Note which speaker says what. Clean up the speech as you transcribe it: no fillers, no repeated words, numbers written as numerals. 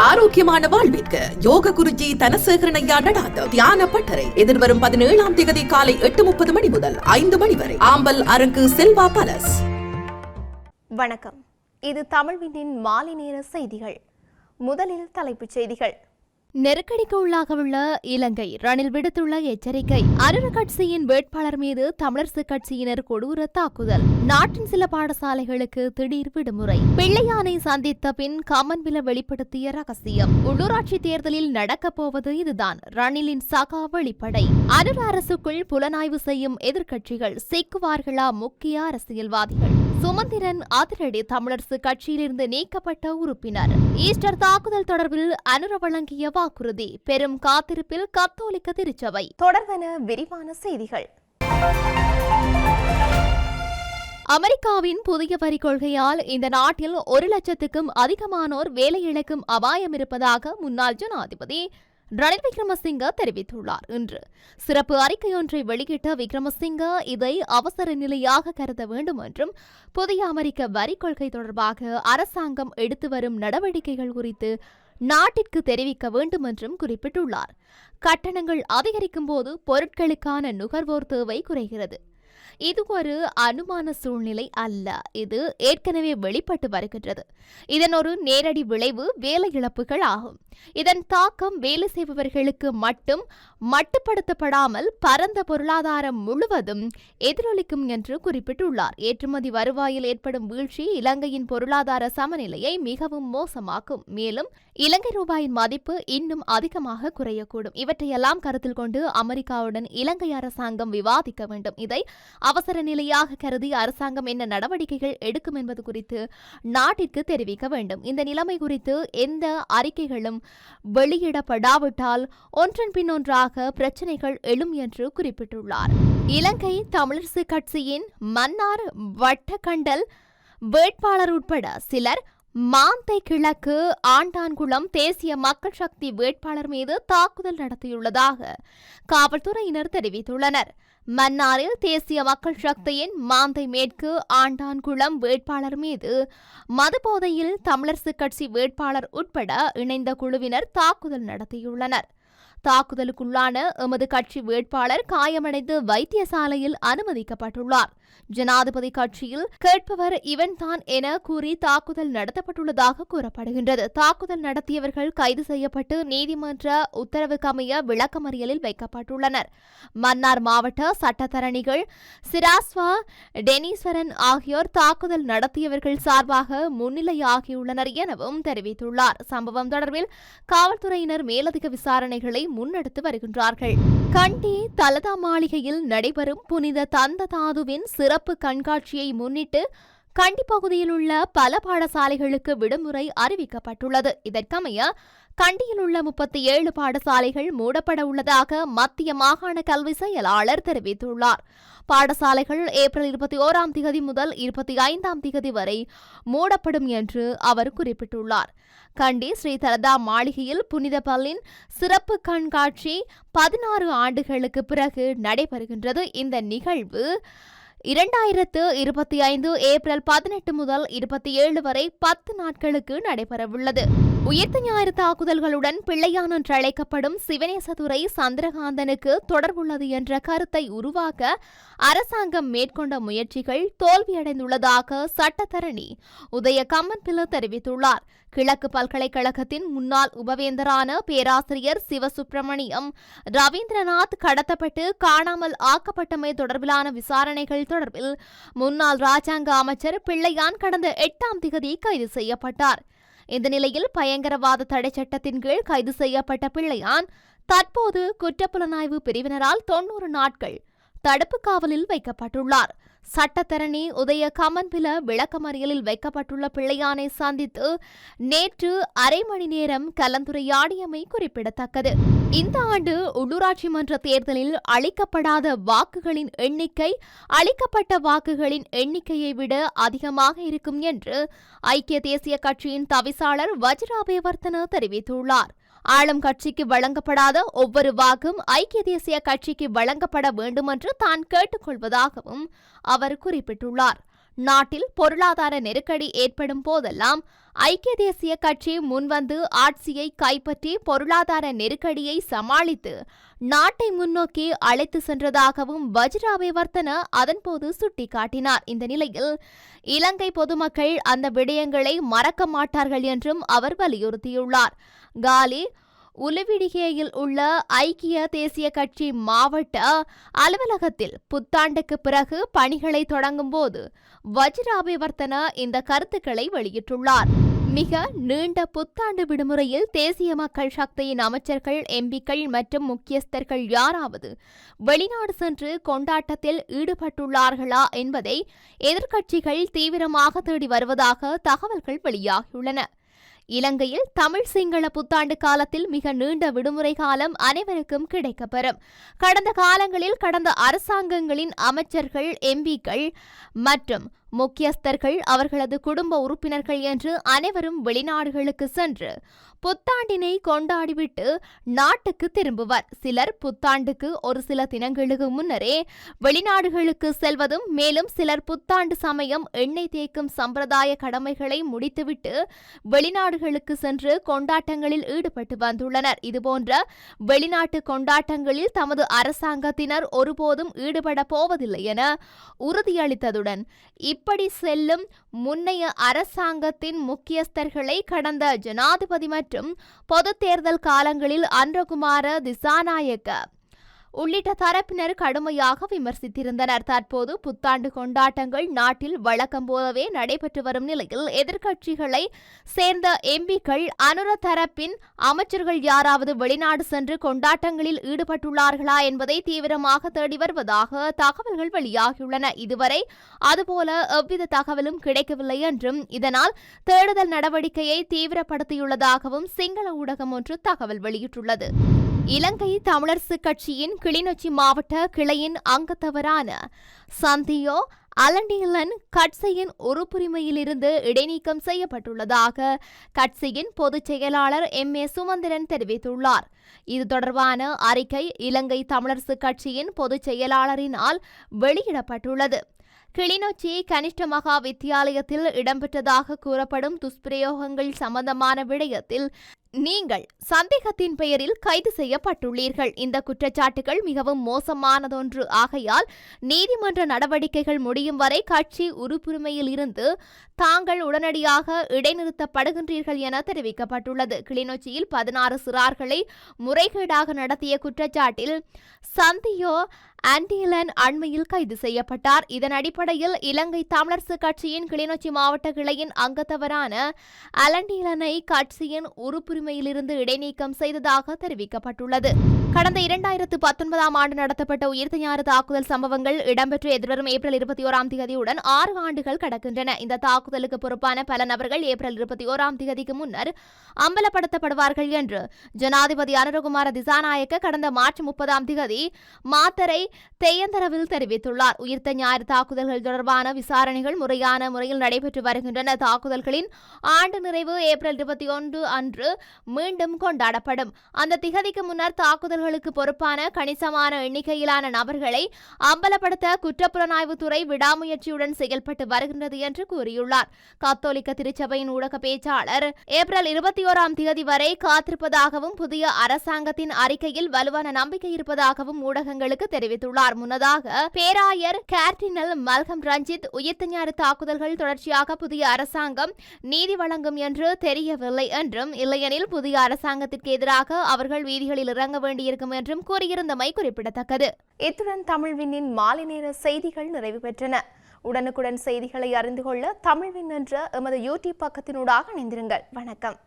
Speaker 1: ஆரோக்கியமான வாழ்விற்கு யோக குருஜி தனசேகரனையா நடாத்த தியான பட்டறை எதிர்வரும் 17ஆம் தேதி காலை 8:30 மணி முதல் 5 மணி வரை ஆம்பல் அரங்கு செல்வா பலஸ்.
Speaker 2: வணக்கம், இது தமிழ்வினின் மாலை நேர செய்திகள். முதலில் தலைப்புச் செய்திகள். நெருக்கடிக்கு உள்ளாகவுள்ள இலங்கை ரணில் விடுத்துள்ள எச்சரிக்கை. அருண கட்சியின் வேட்பாளர் மீது தமிழரசு கட்சியினர் கொடூர தாக்குதல். நாட்டின் சில பாடசாலைகளுக்கு திடீர் விடுமுறை. பிள்ளையானை சந்தித்த பின் கமன்பில வெளிப்படுத்திய ரகசியம். உள்ளூராட்சி தேர்தலில் நடக்கப் போவது இதுதான். ரணிலின் சகா வெளிப்படை. அருண் அரசுக்குள் புலனாய்வு செய்யும் எதிர்க்கட்சிகள் சிக்குவார்களா முக்கிய அரசியல்வாதிகள். சுமந்திரன் அதிரடி. தமிழரசு கட்சியிலிருந்து நீக்கப்பட்ட உறுப்பினர். ஈஸ்டர் தாக்குதல் தொடர்பில் அனுர வழங்கிய வாக்குறுதி. பெரும் காத்திருப்பில் கத்தோலிக்க திருச்சபை. தொடர்வன விரிவான செய்திகள். அமெரிக்காவின் புதிய வரி கொள்கையால் இந்த நாட்டில் 1,00,000க்கும் அதிகமானோர் வேலை இழக்கும் அபாயம் இருப்பதாக முன்னாள் ஜனாதிபதி ரணில் விக்ரமசிங்க தெரிவித்துள்ளார். இன்று சிறப்பு அறிக்கையொன்றை வெளியிட்ட விக்ரமசிங்க இதை அவசர நிலையாக கருத வேண்டும் என்றும் புதிய அமெரிக்க வரி கொள்கை தொடர்பாக அரசாங்கம் எடுத்து வரும் நடவடிக்கைகள் குறித்து நாட்டிற்கு தெரிவிக்க வேண்டும் என்றும் குறிப்பிட்டுள்ளார். கட்டணங்கள் அதிகரிக்கும் போது பொருட்களுக்கான நுகர்வோர் தேவை குறைகிறது. இது ஒரு அனுமான சூழ்நிலை அல்ல, இது ஏற்கனவே வெளிப்பட்டு வருகின்றது. இதன் ஒரு நேரடி விளைவு வேலை இழப்புகள் ஆகும். இதன் தாக்கம் வேலை செய்பவர்களுக்கு மட்டும் மட்டுப்படுத்தப்படாமல் பரந்த பொருளாதாரம் முழுவதும் எதிரொலிக்கும் என்று குறிப்பிட்டுள்ளார். ஏற்றுமதி வருவாயில் ஏற்படும் வீழ்ச்சி இலங்கையின் பொருளாதார சமநிலையை மிகவும் மோசமாக்கும். மேலும் இலங்கை ரூபாயின் மதிப்பு இன்னும் அதிகமாக குறையக்கூடும். இவற்றையெல்லாம் கருத்தில் கொண்டு அமெரிக்காவுடன் இலங்கை அரசாங்கம் விவாதிக்க வேண்டும். இதை அவசர நிலையாக கருதி அரசாங்கம் என்ன நடவடிக்கைகள் எடுக்கும் என்பது குறித்து நாட்டிற்கு தெரிவிக்க வேண்டும். இந்த நிலைமை குறித்து எந்த அறிக்கைகளும் வெளியிடப்படாவிட்டால் ஒன்றன் பின் ஒன்றாக பிரச்சினைகள் எழும் என்று குறிப்பிட்டுள்ளார். இலங்கை தமிழரசு கட்சியின் மன்னார் வட்டக்கண்டல் வேட்பாளர் உட்பட சிலர் மாந்தை கிழக்கு ஆண்டான்குளம் தேசிய மக்கள் சக்தி வேட்பாளர் மீது தாக்குதல் நடத்தியுள்ளதாக காவல்துறையினர் தெரிவித்துள்ளனர். மன்னாரில் தேசிய மக்கள் சக்தியின் மாந்தை மேற்கு ஆண்டான்குளம் வேட்பாளர் மீது மதுபோதையில் தமிழரசு கட்சி வேட்பாளர் உட்பட இணைந்த குழுவினர் தாக்குதல் நடத்தியுள்ளனர். தாக்குதலுக்குள்ளான எமது கட்சி வேட்பாளர் காயமடைந்து வைத்தியசாலையில் அனுமதிக்கப்பட்டுள்ளார். ஜனாதிபதி கட்சியில் கேட்பவர் இவன்தான் என கூறி தாக்குதல் நடத்தப்பட்டுள்ளதாக கூறப்படுகின்றது. தாக்குதல் நடத்தியவர்கள் கைது செய்யப்பட்டு நீதிமன்ற உத்தரவுக்கமைய விளக்கமறியலில் வைக்கப்பட்டுள்ளனர். மன்னார் மாவட்ட சட்டத்தரணிகள் சிராஸ்வா டெனீஸ்வரன் ஆகியோர் தாக்குதல் நடத்தியவர்கள் சார்பாக முன்னிலையாகியுள்ளனர் எனவும் தெரிவித்துள்ளார். சம்பவம் தொடர்பில் காவல்துறையினர் மேலதிக விசாரணைகளை முன்னெடுத்து வருகின்றார்கள். கண்டி தலதா மாளிகையில் நடைபெறும் புனித தந்ததாதுவின் சிறப்பு கண்காட்சியை முன்னிட்டு கண்டி பகுதியில் உள்ள பல பாடசாலைகளுக்கு விடுமுறை அறிவிக்கப்பட்டுள்ளது. இதற்கமைய கண்டியில் உள்ள 37 பாடசாலைகள் மூடப்பட உள்ளதாக மத்திய மாகாண கல்வி செயலாளர் தெரிவித்துள்ளார். பாடசாலைகள் ஏப்ரல் 21ஆம் தேதி முதல் 25ஆம் தேதி வரை மூடப்படும் என்று அவர் குறிப்பிட்டுள்ளார். கண்டி ஸ்ரீ தலதா மாளிகையில் புனித பல்லின் சிறப்பு கண்காட்சி 16 ஆண்டுகளுக்கு பிறகு நடைபெறுகின்றது. இந்த நிகழ்வு 2025 ஏப்ரல் 18 முதல் 27 வரை 10 நாட்களுக்கு நடைபெறவுள்ளது. உயிர்த்த ஞாயிறு தாக்குதல்களுடன் பிள்ளையான் என்று அழைக்கப்படும் சிவனேசதுரை சந்திரகாந்தனுக்கு தொடர்புள்ளது என்ற கருத்தை உருவாக்க அரசாங்கம் மேற்கொண்ட முயற்சிகள் தோல்வியடைந்துள்ளதாக சட்டத்தரணி உதய கம்மன்பில தெரிவித்துள்ளார். கிழக்கு பல்கலைக்கழகத்தின் முன்னாள் உபவேந்தரான பேராசிரியர் சிவசுப்பிரமணியம் ரவீந்திரநாத் கடத்தப்பட்டு காணாமல் ஆக்கப்பட்டமை தொடர்பிலான விசாரணைகள் தொடர்பில் முன்னாள் ராஜாங்க அமைச்சர் பிள்ளையான் கடந்த 8ஆம் தேதி கைது செய்யப்பட்டார். இந்த நிலையில் பயங்கரவாத தடை சட்டத்தின் கீழ் கைது செய்யப்பட்ட பிள்ளையான் தற்போது குற்றப்புலனாய்வு பிரிவினரால் 90 நாட்கள் தடுப்பு காவலில் வைக்கப்பட்டுள்ளார். சட்டத்தரணி உதய கமன்பில விளக்கமறியலில் வைக்கப்பட்டுள்ள பிள்ளையானை சந்தித்து நேற்று அரை மணி நேரம் கலந்துரையாடியமை குறிப்பிடத்தக்கது. இந்த ஆண்டு உள்ளூராட்சி மன்ற தேர்தலில் அளிக்கப்படாத வாக்குகளின் எண்ணிக்கை அளிக்கப்பட்ட வாக்குகளின் எண்ணிக்கையை விட அதிகமாக இருக்கும் என்று ஐக்கிய தேசிய கட்சியின் தவிசாளர் வஜ்ராபேவர்த்தன தெரிவித்துள்ளார். ஆளும் கட்சிக்கு வழங்கப்படாத ஒவ்வொரு வாக்கும் ஐக்கிய தேசிய கட்சிக்கு வழங்கப்பட வேண்டுமென்று தான் கேட்டுக்கொள்வதாகவும் அவர் குறிப்பிட்டுள்ளார். நாட்டில் பொருளாதார நெருக்கடி ஏற்படும் போதெல்லாம் ஐக்கிய தேசிய கட்சி முன்வந்து ஆட்சியை கைப்பற்றி பொருளாதார நெருக்கடியை சமாளித்து நாட்டை முன்னோக்கி அழைத்து சென்றதாகவும் வஜிராபேவர்த்தன அதன்போது சுட்டிக்காட்டினார். இந்த நிலையில் இலங்கை பொதுமக்கள் அந்த விடயங்களை மறக்க மாட்டார்கள் என்றும் அவர் வலியுறுத்தியுள்ளார். காலி உலுவிடிகேயில் உள்ள ஐக்கிய தேசிய கட்சி மாவட்ட அலுவலகத்தில் புத்தாண்டுக்கு பிறகு பணிகளை தொடங்கும் போது வஜிராபேவர்த்தன இந்த கருத்துக்களை வெளியிட்டுள்ளார். மிக நீண்ட புத்தாண்டு விடுமுறையில் தேசிய மக்கள் சக்தியின் அமைச்சர்கள், எம்பிக்கள் மற்றும் முக்கியஸ்தர்கள் யாராவது வெளிநாடு சென்று கொண்டாட்டத்தில் ஈடுபட்டுள்ளார்களா என்பதை எதிர்க்கட்சிகள் தீவிரமாக தேடி வருவதாக தகவல்கள் வெளியாகியுள்ளன. இலங்கையில் தமிழ் சிங்கள புத்தாண்டு காலத்தில் மிக நீண்ட விடுமுறை காலம் அனைவருக்கும் கிடைக்கப்பெறும். கடந்த காலங்களில் கடந்த அரசாங்கங்களின் அமைச்சர்கள், எம்பிக்கள் மற்றும் முக்கியஸ்தர்கள், அவர்களது குடும்ப உறுப்பினர்கள் என்று அனைவரும் வெளிநாடுகளுக்கு சென்று புத்தாண்டினை கொண்டாடிவிட்டு நாட்டுக்கு திரும்புவர். சிலர் புத்தாண்டுக்கு ஒரு சில தினங்களுக்கு முன்னரே வெளிநாடுகளுக்கு செல்வதும், மேலும் சிலர் புத்தாண்டு சமயம் எண்ணெய் தேய்க்கும் சம்பிரதாய கடமைகளை முடித்துவிட்டு வெளிநாடுகளுக்கு சென்று கொண்டாட்டங்களில் ஈடுபட்டு வந்துள்ளனர். இதுபோன்ற வெளிநாட்டு கொண்டாட்டங்களில் தமது அரசாங்கத்தினர் ஒருபோதும் ஈடுபட போவதில்லை என உறுதியளித்ததுடன் இப்படி செல்லும் முன்னைய அரசாங்கத்தின் முக்கியஸ்தர்களை கடந்த ஜனாதிபதி மற்றும் பொது தேர்தல் காலங்களில் அன்றகுமார திசாநாயக்க உள்ளிட்ட தரப்பினர் கடுமையாக விமர்சித்திருந்தனர். தற்போது புத்தாண்டு கொண்டாட்டங்கள் நாட்டில் வழக்கம் போலவே நடைபெற்று வரும் நிலையில் எதிர்க்கட்சிகளை சேர்ந்த எம்பிக்கள், அனுர தரப்பின் அமைச்சர்கள் யாராவது வெளிநாடு சென்று கொண்டாட்டங்களில் ஈடுபட்டுள்ளார்களா என்பதை தீவிரமாக தேடி வருவதாக தகவல்கள் வெளியாகியுள்ளன. இதுவரை அதுபோல எவ்வித தகவலும் கிடைக்கவில்லை என்றும், இதனால் தேடுதல் நடவடிக்கையை தீவிரப்படுத்தியுள்ளதாகவும் சிங்கள ஊடகம் ஒன்று தகவல் வெளியிட்டுள்ளது. இலங்கை தமிழரசு கட்சியின் கிளிநொச்சி மாவட்ட கிளையின் அங்கத்தவரான சந்தியோ அலண்டிலன் கட்சியின் உறுப்புரிமையிலிருந்து இடைநீக்கம் செய்யப்பட்டுள்ளதாக கட்சியின் பொதுச் செயலாளர் எம்.ஏ. சுமந்திரன் தெரிவித்துள்ளார். இது தொடர்பான அறிக்கை இலங்கை தமிழரசு கட்சியின் பொதுச் செயலாளரினால் வெளியிடப்பட்டுள்ளது. கிளிநொச்சி கனிஷ்ட மகா வித்தியாலயத்தில் இடம்பெற்றதாக கூறப்படும் துஷ்பிரயோகங்கள் சம்பந்தமான விடயத்தில் நீங்கள் சந்தேகத்தின் பெயரில் கைது செய்யப்பட்டுள்ளீர்கள். இந்த குற்றச்சாட்டுகள் மிகவும் மோசமானதொன்று. ஆகையால் நீதிமன்ற நடவடிக்கைகள் முடியும் வரை கட்சி உறுப்புரிமையில் இருந்து தாங்கள் உடனடியாக இடைநிறுத்தப்படுகின்றீர்கள் என தெரிவிக்கப்பட்டுள்ளது. கிளிநொச்சியில் 16 சிறார்களை முறைகேடாக நடத்திய குற்றச்சாட்டில் சந்தியோ ஆண்டிலன் அண்மையில் கைது செய்யப்பட்டார். இதன் அடிப்படையில் இலங்கை தமிழரசு கட்சியின் கிளிநொச்சி மாவட்ட கிளையின் அங்கத்தவரான அலண்டிலனை கட்சியின் உறுப்புரிமையிலிருந்து இடைநீக்கம் செய்ததாக தெரிவிக்கப்பட்டுள்ளது. கடந்த 2019ஆம் ஆண்டு நடத்தப்பட்ட உயிர்த்த ஞாயிறு தாக்குதல் சம்பவங்கள் இடம்பெற்று எதிர்வரும் ஏப்ரல் 21ஆம் தேதியுடன் 6 ஆண்டுகள் கடக்கின்றன. இந்த தாக்குதலுக்கு பொறுப்பான பல நபர்கள் ஏப்ரல் 21ஆம் தேதிக்கு முன்னர் அம்பலப்படுத்தப்படுவார்கள் என்று ஜனாதிபதி அனுரகுமார திசாநாயக்க கடந்த மார்ச் 30ஆம் தேதி மாத்தரை தெய்யந்தரவில் தெரிவித்துள்ளார். உயிர்த்த ஞாயிறு தாக்குதல்கள் தொடர்பான விசாரணைகள் முறையான முறையில் நடைபெற்று வருகின்றன. தாக்குதல்களின் ஆண்டு நிறைவு ஏப்ரல் 21 அன்று மீண்டும் கொண்டாடப்படும். அந்த திகதிக்கு முன்னர் தாக்குதல்களுக்கு பொறுப்பான கணிசமான எண்ணிக்கையிலான நபர்களை அம்பலப்படுத்த குற்றப்புலனாய்வுத்துறை விடாமுயற்சியுடன் செயல்பட்டு வருகின்றது என்று கூறியுள்ளார். கத்தோலிக்க திருச்சபையின் ஊடக பேச்சாளர் ஏப்ரல் 21ஆம் தேதி வரை காத்திருப்பதாகவும் புதிய அரசாங்கத்தின் அறிக்கையில் வலுவான நம்பிக்கை இருப்பதாகவும் ஊடகங்களுக்கு தெரிவித்துள்ளார். முன்னதாக பேராயர் கேர்டினல் மல்கம் ரஞ்சித் உயிர்த்த ஞாயிறு தாக்குதல்கள் தொடர்ச்சியாக புதிய அரசாங்கம் நீதி வழங்கும் என்று தெரியவில்லை என்றும், இல்லையெனில் புதிய அரசாங்கத்திற்கு எதிராக அவர்கள் வீதிகளில் இறங்க வேண்டியிருக்கும் என்றும் கூறியிருந்தமை குறிப்பிடத்தக்கது. இத்துடன் தமிழ்வினின் மாலை நேர செய்திகள் நிறைவு பெற்றன. உடனுக்குடன் செய்திகளை அறிந்து கொள்ள தமிழ்வின் என்ற எமது யூடியூப் பக்கத்தினூடாக இணைந்திருங்கள். வணக்கம்.